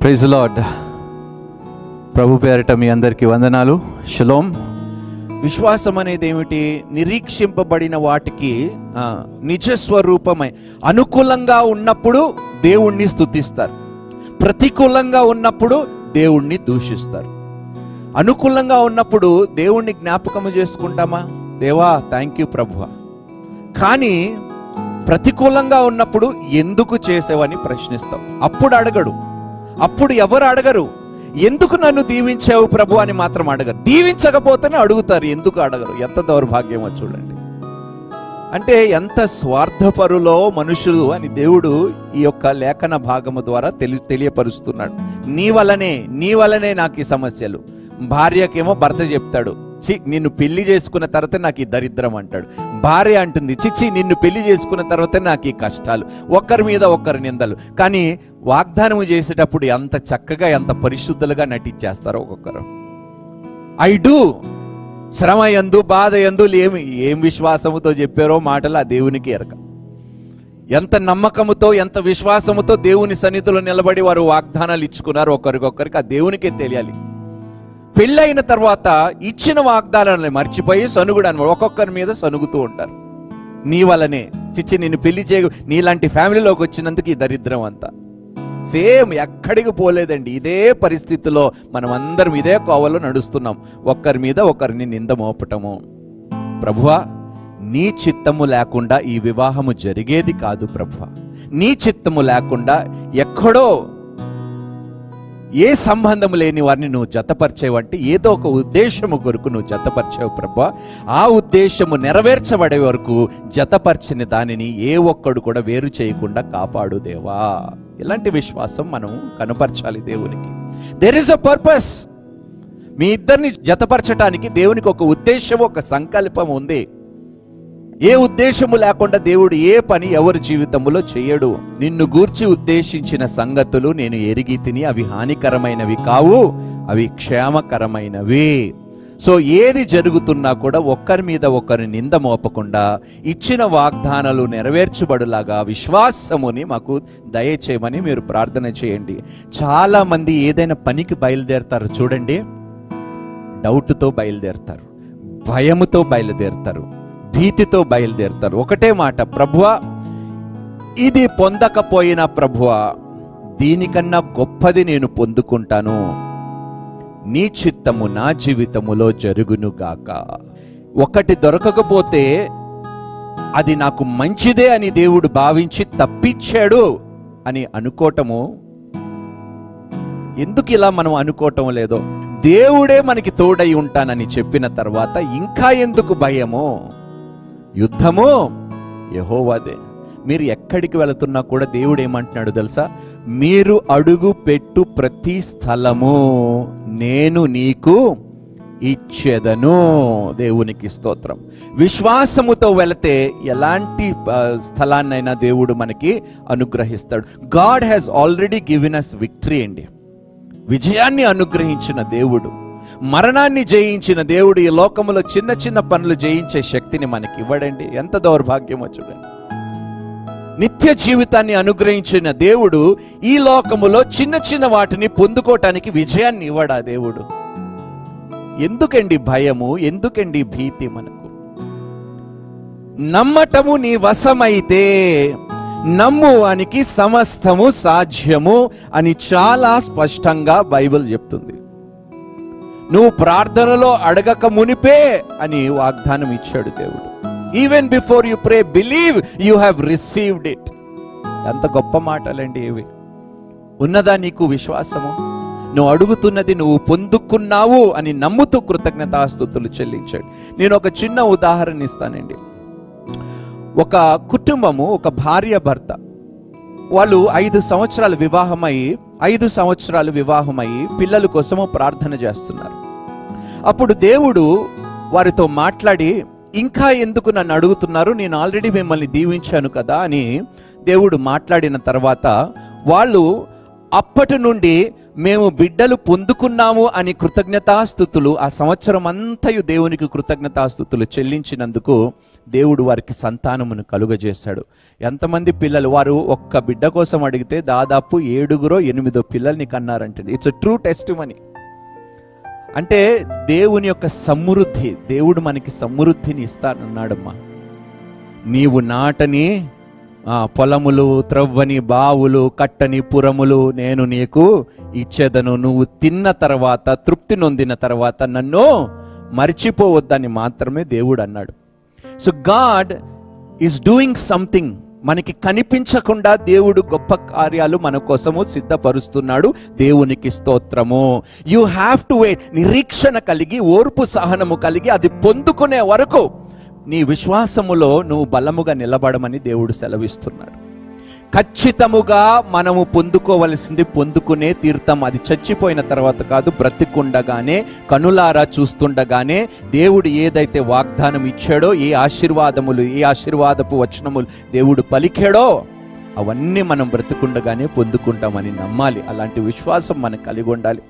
Praise lord. ప్రభు పేరిట మీ అందరికీ వందనాలు. షలోమ్. విశ్వాసం అనేది ఏమిటి? నిరీక్షింపబడిన వాటికి నిజస్వరూపమై అనుకూలంగా ఉన్నప్పుడు దేవుణ్ణి స్తుతిస్తారు, ప్రతికూలంగా ఉన్నప్పుడు దేవుణ్ణి దూషిస్తారు. అనుకూలంగా ఉన్నప్పుడు దేవుణ్ణి జ్ఞాపకం చేసుకుంటామా? దేవా థ్యాంక్ యూ ప్రభువా. కానీ ప్రతికూలంగా ఉన్నప్పుడు ఎందుకు చేసావని ప్రశ్నిస్తాం. అప్పుడు అడగడు, అప్పుడు ఎవరు అడగరు. ఎందుకు నన్ను దీవించావు ప్రభు అని మాత్రం అడగరు. దీవించకపోతేనే అడుగుతారు, ఎందుకు అడగరు. ఎంత దౌర్భాగ్యమో చూడండి. అంటే ఎంత స్వార్థపరులో మనుషులు అని దేవుడు ఈ యొక్క లేఖన భాగము ద్వారా తెలియపరుస్తున్నాడు. నీ వలనే నాకు ఈ సమస్యలు. భార్యకేమో భర్త చెప్తాడు, చి నిన్ను పెళ్లి చేసుకున్న తర్వాత నాకు ఈ దరిద్రం అంటాడు. భార్య అంటుంది, చిచ్చి నిన్ను పెళ్లి చేసుకున్న తర్వాత నాకు ఈ కష్టాలు. ఒకరి మీద ఒకరి నిందలు. కానీ వాగ్దానము చేసేటప్పుడు ఎంత చక్కగా ఎంత పరిశుద్ధులుగా నటించేస్తారో ఒక్కొక్కరు. I do. శ్రమ యందు బాధ యందు ఏం విశ్వాసముతో చెప్పారో మాటలు ఆ దేవునికి ఎరక. ఎంత నమ్మకముతో ఎంత విశ్వాసముతో దేవుని సన్నిధిలో నిలబడి వారు వాగ్దానాలు ఇచ్చుకున్నారు ఒకరికొకరికి, ఆ దేవునికే తెలియాలి. పెళ్ళైన తర్వాత ఇచ్చిన వాగ్దానాలను మర్చిపోయి సనుగుడు అని ఒక్కొక్కరి మీద సనుగుతూ ఉంటారు. నీ వల్లనే చిచ్చి నిన్ను పెళ్లి నీలాంటి ఫ్యామిలీలోకి వచ్చినందుకు ఈ దరిద్రం అంతా. సేమ్ ఎక్కడికి పోలేదండి. ఇదే పరిస్థితిలో మనం అందరం ఇదే కోవలో నడుస్తున్నాం. ఒక్కరి మీద ఒకరిని నింద మోపటము. ప్రభువా నీ చిత్తము లేకుండా ఈ వివాహము జరిగేది కాదు ప్రభువా. నీ చిత్తము లేకుండా ఎక్కడో ఏ సంబంధము లేని వారిని నువ్వు జతపరిచేవంటే ఏదో ఒక ఉద్దేశము కొరకు నువ్వు జతపరిచావు ప్రభువా. ఆ ఉద్దేశము నెరవేర్చబడే వరకు జతపరిచిన దానిని ఏ ఒక్కడు కూడా వేరు చేయకుండా కాపాడు దేవా. ఇలాంటి విశ్వాసం మనం కనపరచాలి దేవునికి. There is a purpose. మీ ఇద్దరిని జతపరచడానికి దేవునికి ఒక ఉద్దేశం, ఒక సంకల్పం ఉంది. ఏ ఉద్దేశము లేకుండా దేవుడు ఏ పని ఎవరి జీవితంలో చేయడు. నిన్ను గూర్చి ఉద్దేశించిన సంగతులు నేను ఎరిగి తిని, అవి హానికరమైనవి కావు, అవి క్షేమకరమైనవి. సో ఏది జరుగుతున్నా కూడా ఒక్కరి మీద ఒకరి నింద మోపకుండా ఇచ్చిన వాగ్దానాలు నెరవేర్చబడులాగా విశ్వాసముని మాకు దయచేయమని మీరు ప్రార్థన చేయండి. చాలా మంది ఏదైనా పనికి బయలుదేరతారు చూడండి, డౌట్తో బయలుదేరతారు, భయముతో బయలుదేరతారు, భీతితో బయలుదేరతారు. ఒకటే మాట, ప్రభువా ఇది పొందకపోయినా ప్రభువా దీనికన్నా గొప్పది నేను పొందుకుంటాను, నీ చిత్తము నా జీవితములో జరుగునుగాక. ఒకటి దొరకకపోతే అది నాకు మంచిదే అని దేవుడు భావించి తప్పించాడు అని అనుకోవటము. ఎందుకు ఇలా మనం అనుకోవటం లేదో? దేవుడే మనకి తోడై ఉంటానని చెప్పిన తర్వాత ఇంకా ఎందుకు భయము? యుద్ధము యెహోవాదే. మీరు ఎక్కడికి వెళుతున్నా కూడా దేవుడు ఏమంటున్నాడు తెలుసా? మీరు అడుగు పెట్టు ప్రతి స్థలము నేను నీకు ఇచ్చేదను. దేవునికి స్తోత్రం. విశ్వాసముతో వెళితే ఎలాంటి స్థలాన్నైనా దేవుడు మనకి అనుగ్రహిస్తాడు. God has already given us victory అండి. విజయాన్ని అనుగ్రహించిన దేవుడు, మరణాన్ని జయించిన దేవుడు ఈ లోకములో చిన్న చిన్న పనులు జయించే శక్తిని మనకి ఇవ్వడండి. ఎంత దౌర్భాగ్యమో చూడండి. నిత్య జీవితాన్ని అనుగ్రహించిన దేవుడు ఈ లోకములో చిన్న చిన్న వాటిని పొందుకోవటానికి విజయాన్ని ఇవ్వడా దేవుడు? ఎందుకండి భయము? ఎందుకండి భీతి మనకు? నమ్మటము నీ వశమైతే నమ్మువానికి సమస్తము సాధ్యము అని చాలా స్పష్టంగా బైబిల్ చెప్తుంది. నువ్వు ప్రార్థనలో అడగక మునిపే అని వాగ్దానం ఇచ్చాడు దేవుడు. Even before you pray believe you have received it. ఎంత గొప్ప మాటలండి ఇవి. ఉన్నదా నీకు విశ్వాసము? నువ్వు అడుగుతున్నది నువ్వు పొందుకున్నావు అని నమ్ముతూ కృతజ్ఞతాస్తుతులు చెల్లించాడు. నేను ఒక చిన్న ఉదాహరణ ఇస్తానండి. ఒక కుటుంబము, ఒక భార్య భర్త, వాళ్ళు 5 సంవత్సరాలు వివాహమై పిల్లల కోసము ప్రార్థన చేస్తున్నారు. అప్పుడు దేవుడు వారితో మాట్లాడి, ఇంకా ఎందుకు నన్ను అడుగుతున్నారు, నేను ఆల్రెడీ మిమ్మల్ని దీవించాను కదా అని దేవుడు మాట్లాడిన తర్వాత వాళ్ళు అప్పటి నుండి మేము బిడ్డలు పొందుకున్నాము అని కృతజ్ఞతాస్తుతులు, ఆ సంవత్సరం అంతయు దేవునికి కృతజ్ఞతాస్తుతులు చెల్లించినందుకు దేవుడు వారికి సంతానమును కలుగజేశాడు. ఎంతమంది పిల్లలు వారు ఒక్క బిడ్డ కోసం అడిగితే దాదాపు 7 8 పిల్లల్ని కన్నారంటే ఇట్స్ ట్రూ టెస్టిమనీ. అంటే దేవుని యొక్క సమృద్ధి, దేవుడు మనకి సమృద్ధిని ఇస్తానన్నాడమ్మా. నీవు నాటని పొలములు, త్రవ్వని బావులు, కట్టని పురములు నేను నీకు ఇచ్చేదను. నువ్వు తిన్న తర్వాత, తృప్తి నొందిన తర్వాత నన్ను మర్చిపోవద్దని మాత్రమే దేవుడు అన్నాడు. So God is doing something. మనకి కనిపించకుండా దేవుడు గొప్ప కార్యాలు మన కోసము సిద్ధపరుస్తున్నాడు. దేవునికి స్తోత్రము. You have to wait. నిరీక్షణ కలిగి, ఓర్పు సహనము కలిగి అది పొందుకునే వరకు నీ విశ్వాసములో నువ్వు బలముగా నిలబడమని దేవుడు సెలవిస్తున్నాడు. ఖచ్చితముగా మనము పొందుకోవలసింది పొందుకునే తీర్థం. అది చచ్చిపోయిన తర్వాత కాదు, బ్రతికుండగానే, కనులారా చూస్తుండగానే దేవుడు ఏదైతే వాగ్దానం ఇచ్చాడో, ఏ ఆశీర్వాదములు, ఏ ఆశీర్వాదపు వచనములు దేవుడు పలికాడో అవన్నీ మనం బ్రతికుండగానే పొందుకుంటామని నమ్మాలి. అలాంటి విశ్వాసం మనకు కలిగి ఉండాలి.